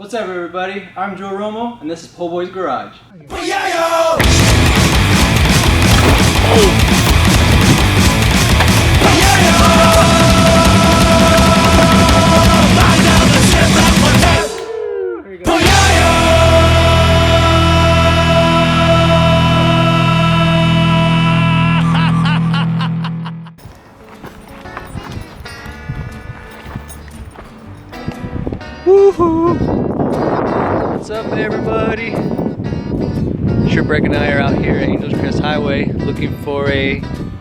What's up, everybody? I'm Joe Romo, and this is POHBOYS Garage. Woohoo! What's up, everybody? Shipwreck and I are out here at Angels Crest Highway looking for a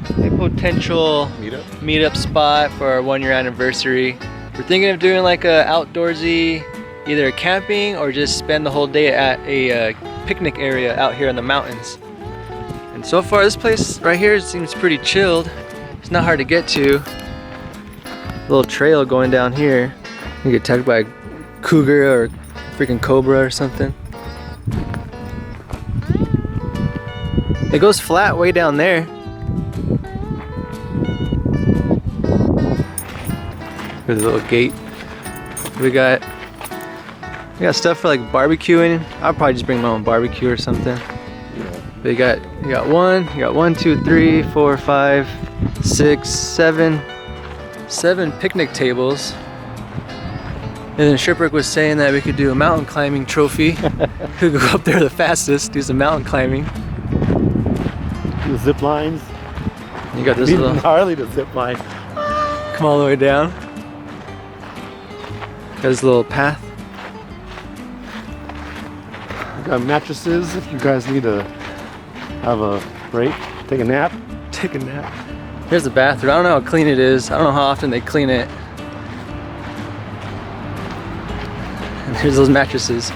potential meetup spot for our 1-year anniversary. We're thinking of doing like a outdoorsy, either camping or just spend the whole day at a picnic area out here in the mountains. And so far, this place right here seems pretty chilled. It's not hard to get to. Little trail going down here. You get attacked by a cougar or freaking cobra or something. It goes flat way down there. There's a little gate. We got stuff for like barbecuing. I'll probably just bring my own barbecue or something. But you got 1, 2, 3, 4, 5, 6, 7 picnic tables. And then Shipwreck was saying that we could do a mountain climbing trophy. We could go up there the fastest, do some mountain climbing. The zip lines. You got this little gnarly to zip line. Come all the way down. Got this little path. Got mattresses if you guys need to have a break, take a nap. Take a nap. Here's the bathroom. I don't know how clean it is. I don't know how often they clean it. And here's those mattresses.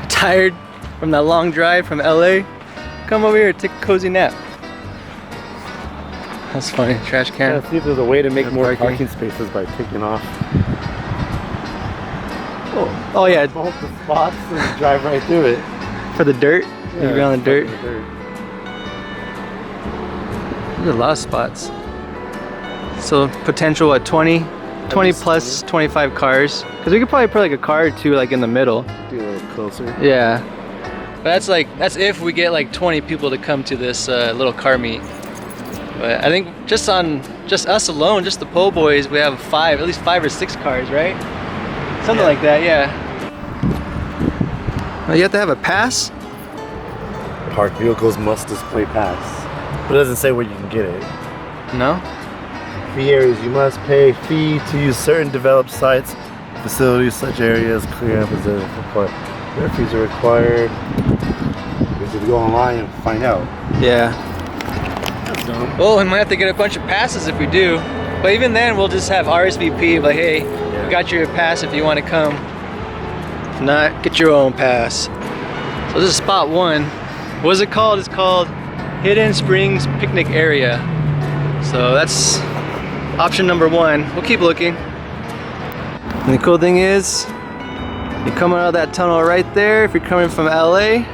Tired from that long drive from LA? Come over here, take a cozy nap. That's funny. Trash can. Yeah, see if there's a way to make more parking. parking spaces by taking off Oh yeah, both the spots and drive right through it. for the dirt. You Yeah, go on the dirt. the dirt. There's a lot of spots. So potential at 20 plus 25 cars. Because we could probably put like a car or two like in the middle. Do a little closer. Yeah. But that's if we get like 20 people to come to this little car meet. But I think just us alone, just the POHBOYS, we have at least 5 or 6 cars, right? Something like that, yeah. Well, you have to have a pass? Parked vehicles must display pass. But it doesn't say where you can get it. No? Fee areas, you must pay fee to use certain developed sites, facilities, such areas, clear and preserve for park. Their fees are required. You have to go online and find out. Yeah. That's dumb. Well, we might have to get a bunch of passes if we do. But even then, we'll just have RSVP, like, hey, we got your pass if you want to come. If not, get your own pass. So this is spot 1. What is it called? It's called Hidden Springs Picnic Area. So that's option number 1. We'll keep looking. And the cool thing is, you're coming out of that tunnel right there. If you're coming from LA,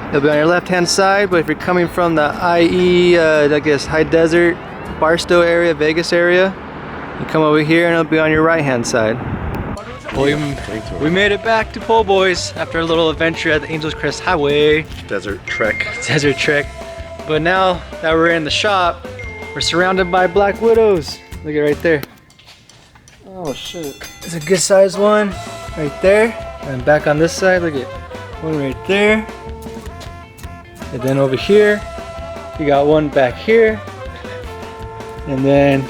it'll be on your left-hand side. But if you're coming from the IE, I guess High Desert, Barstow area, Vegas area, you come over here and it'll be on your right-hand side. We made it back to POHBOYS after a little adventure at the Angels Crest Highway. Desert trek. Desert trek. But now that we're in the shop, we're surrounded by black widows. Look at right there. Oh shit. It's a good sized one right there. And back on this side, look at one right there. And then over here, we got one back here. And then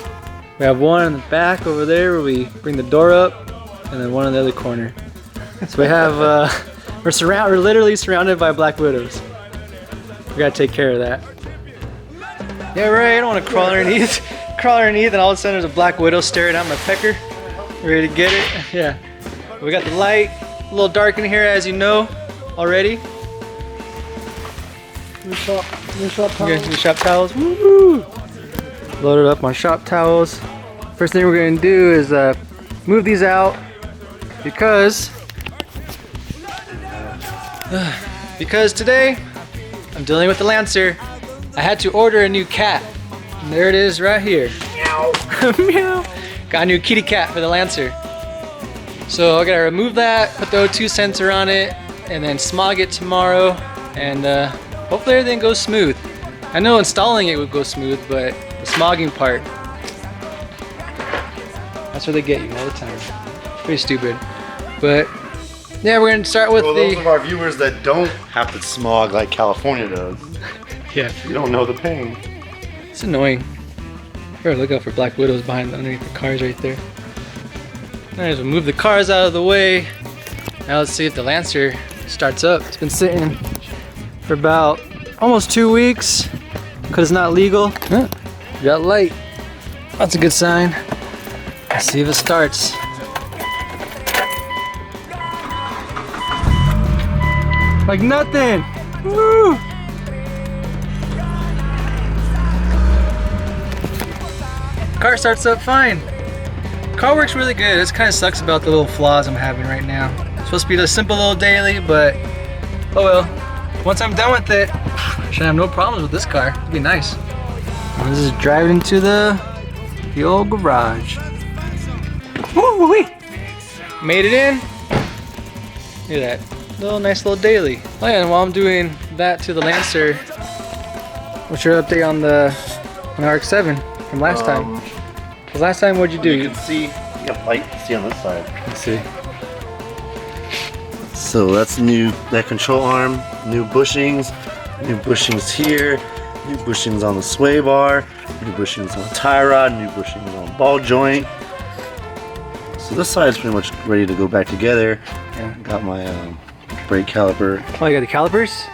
we have one in the back over there where we bring the door up. And then one in the other corner. So we have, we're literally surrounded by black widows. We gotta take care of that. Yeah, right, I don't wanna crawl underneath and all of a sudden there's a black widow staring at my pecker. Ready to get it? Yeah. We got the light, a little dark in here as you know already. New shop towels. Okay, new shop towels. Woo! Loaded up my shop towels. First thing we're gonna do is move these out because today I'm dealing with the Lancer. I had to order a new cat. And there it is right here. Meow. Meow. Got a new kitty cat for the Lancer. So I gotta remove that, put the O2 sensor on it, and then smog it tomorrow, and hopefully everything goes smooth. I know installing it would go smooth, but the smogging part, that's where they get you all the time. Pretty stupid. But yeah, we're gonna start with those of our viewers that don't have to smog like California does. Yeah. You don't know the pain. It's annoying. Better look out for black widows behind underneath the cars right there. Alright, we'll move the cars out of the way. Now let's see if the Lancer starts up. It's been sitting for about almost 2 weeks because it's not legal. Huh, got light. That's a good sign. Let's see if it starts. Like nothing. Woo! Car starts up fine. Car works really good. This kind of sucks about the little flaws I'm having right now. It's supposed to be a simple little daily, but oh well. Once I'm done with it, I should have no problems with this car. It'd be nice. And this is driving into the old garage. Woo-wee! Made it in. Look at that. Nice little daily. Oh yeah, and while I'm doing that to the Lancer, what's your update on the RX-7 from last time? Because last time, what'd you do? You can see, you got light to see on this side. Let's see. So that's new, that control arm, new bushings here, new bushings on the sway bar, new bushings on the tie rod, new bushings on the ball joint. So this side's pretty much ready to go back together. Yeah. Got my brake caliper. Oh, you got the calipers?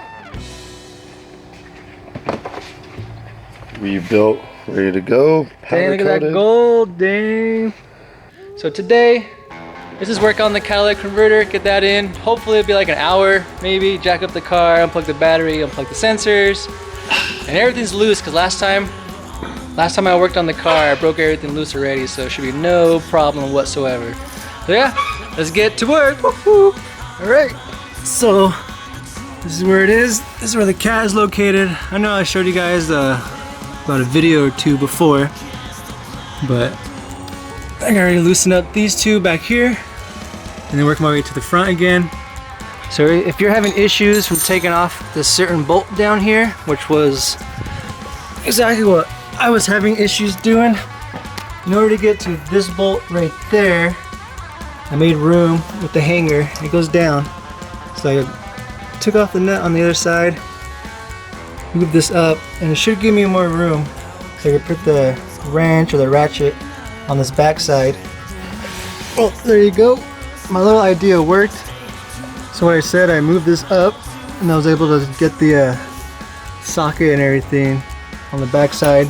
Rebuilt, ready to go. Dang, look at that gold, dang. So today, let's just work on the catalytic converter, get that in. Hopefully it'll be like an hour, maybe. Jack up the car, unplug the battery, unplug the sensors. And everything's loose, because last time I worked on the car, I broke everything loose already, so it should be no problem whatsoever. So yeah, let's get to work. Woohoo! All right, so this is where it is. This is where the cat is located. I know I showed you guys about a video or two before, but I can already loosen up these two back here and then work my way to the front again. So if you're having issues from taking off this certain bolt down here, which was exactly what I was having issues doing, in order to get to this bolt right there, I made room with the hanger. It goes down. So I took off the nut on the other side, move this up, and it should give me more room so I can put the wrench or the ratchet on this back side. Oh, there you go. My little idea worked. So what I said, I moved this up and I was able to get the socket and everything on the back side.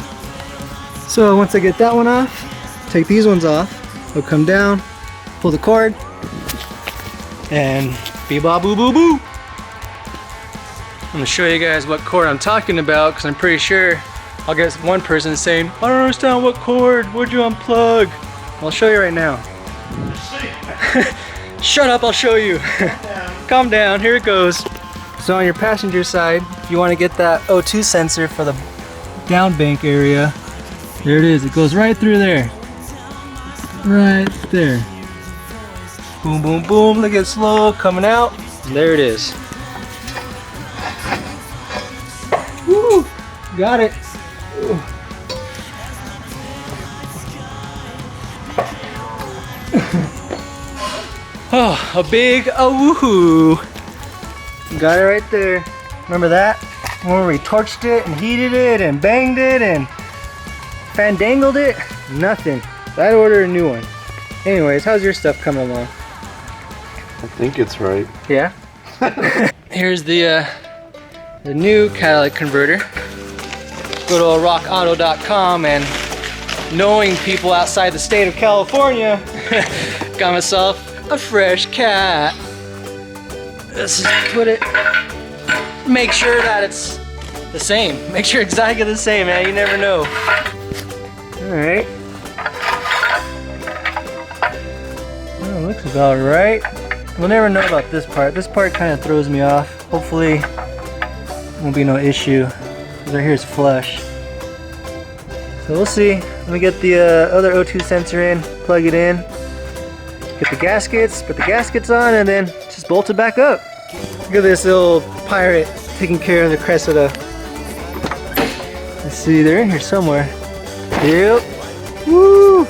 So once I get that one off, take these ones off, it'll come down, pull the cord, and bee-bop boo boo boo. I'm gonna show you guys what cord I'm talking about, because I'm pretty sure I'll get one person saying, I don't understand what cord, where'd you unplug? I'll show you right now. Shut up, I'll show you. Calm down, here it goes. So on your passenger side, if you want to get that O2 sensor for the down bank area, there it is, it goes right through there. Right there. Boom, boom, boom, look at it slow, coming out. There it is. Woo! Got it. Ooh. Oh, a big woohoo! Got it right there. Remember that? When we torched it and heated it and banged it and fandangled it? Nothing. So I had to order a new one. Anyways, how's your stuff coming along? I think it's right. Yeah? Here's the new catalytic converter. Go to rockauto.com, and knowing people outside the state of California, got myself a fresh cat. Let's just put it, make sure that it's the same. Make sure exactly the same, man, you never know. Alright. Well, looks about right. We'll never know about this part. This part kind of throws me off. Hopefully, won't be no issue. Right here is flush. So we'll see. Let me get the other O2 sensor in, plug it in, get the gaskets, put the gaskets on, and then just bolt it back up. Look at this little pirate taking care of the Cressida. Let's see, they're in here somewhere. Yep. Woo!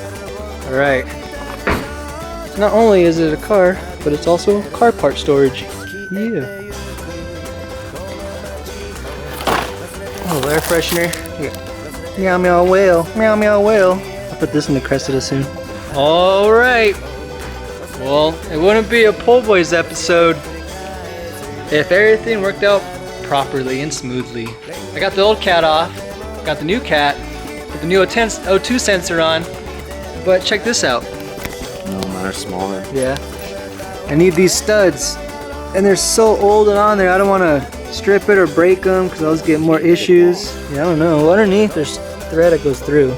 Alright. So not only is it a car, but it's also car part storage. Yeah. Oh, air freshener. Yeah. Meow meow whale. Meow meow whale. I'll put this in the Cressida soon. Alright. Well, it wouldn't be a POHBOYS episode if everything worked out properly and smoothly. I got the old cat off, got the new cat, with the new O2 sensor on, but check this out. No, mine are smaller. Yeah. I need these studs, and they're so old and on there, I don't want to strip it or break them because I'll just get more issues. Yeah, I don't know. Underneath there's thread that goes through.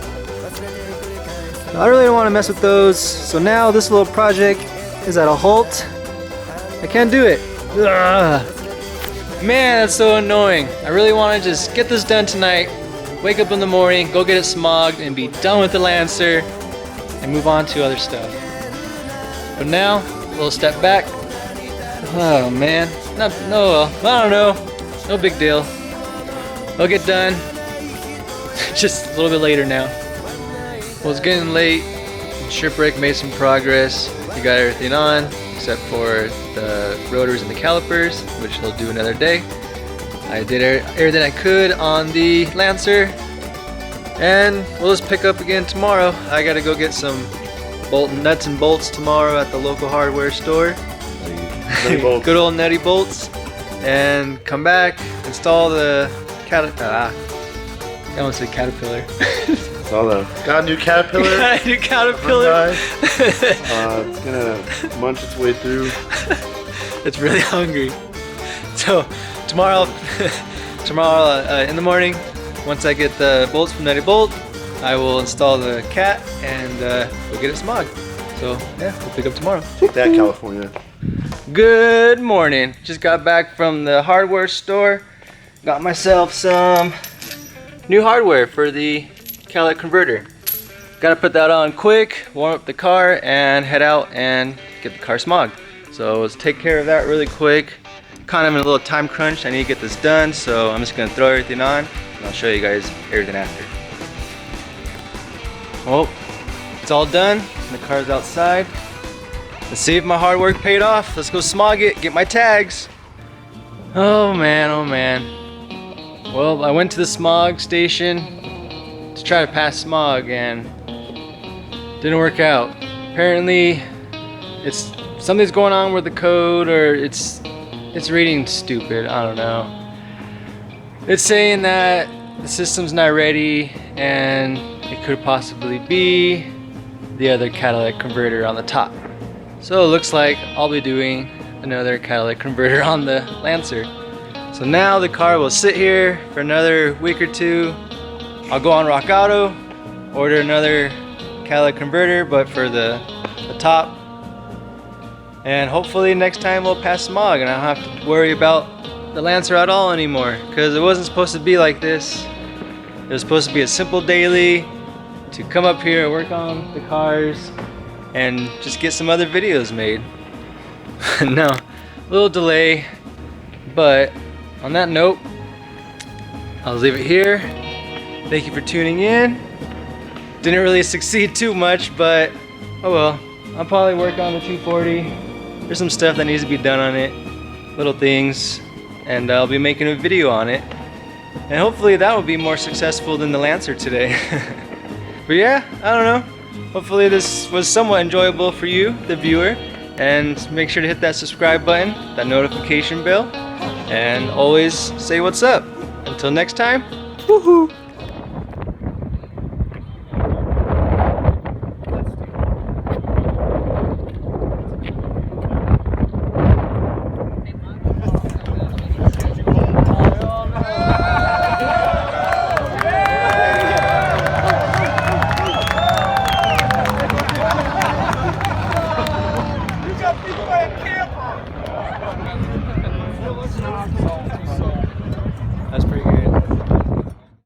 I really don't want to mess with those, so now this little project is at a halt. I can't do it. Ugh. Man, that's so annoying. I really want to just get this done tonight, wake up in the morning, go get it smogged, and be done with the Lancer, and move on to other stuff. But now, a little step back. Oh man, I don't know. No big deal. It'll get done. Just a little bit later now. Well, it's getting late. Shipwreck made some progress. We got everything on, except for the rotors and the calipers, which he'll do another day. I did everything I could on the Lancer, and we'll just pick up again tomorrow. I gotta go get some nuts and bolts tomorrow at the local hardware store. Good old nutty bolts, and come back, install the I almost said caterpillar. Got a new Caterpillar. Got a new Caterpillar. It's gonna munch its way through. It's really hungry. So tomorrow in the morning, once I get the bolts from Nutty Bolt, I will install the cat and we'll get it smogged. So yeah, we'll pick up tomorrow. Take that, California. Good morning. Just got back from the hardware store. Got myself some new hardware for the catalytic converter. Gotta put that on quick, warm up the car, and head out and get the car smogged. So let's take care of that really quick. Kind of in a little time crunch. I need to get this done, so I'm just gonna throw everything on and I'll show you guys everything after. Well, it's all done. The car's outside. Let's see if my hard work paid off. Let's go smog it, get my tags. Oh man, oh man. Well, I went to the smog station to try to pass smog and didn't work out. Apparently something's going on with the code, or it's reading stupid. I don't know. It's saying that the system's not ready and it could possibly be the other catalytic converter on the top. So it looks like I'll be doing another catalytic converter on the Lancer. So now the car will sit here for another week or two. I'll go on Rock Auto, order another catalytic converter, but for the top. And hopefully next time we'll pass smog and I don't have to worry about the Lancer at all anymore. Because it wasn't supposed to be like this. It was supposed to be a simple daily to come up here and work on the cars and just get some other videos made. No, a little delay, but on that note, I'll leave it here. Thank you for tuning in. Didn't really succeed too much, but oh well. I'll probably work on the 240. There's some stuff that needs to be done on it, little things, and I'll be making a video on it. And hopefully that will be more successful than the Lancer today. But yeah, I don't know. Hopefully this was somewhat enjoyable for you, the viewer. And make sure to hit that subscribe button, that notification bell, and always say what's up. Until next time, woohoo!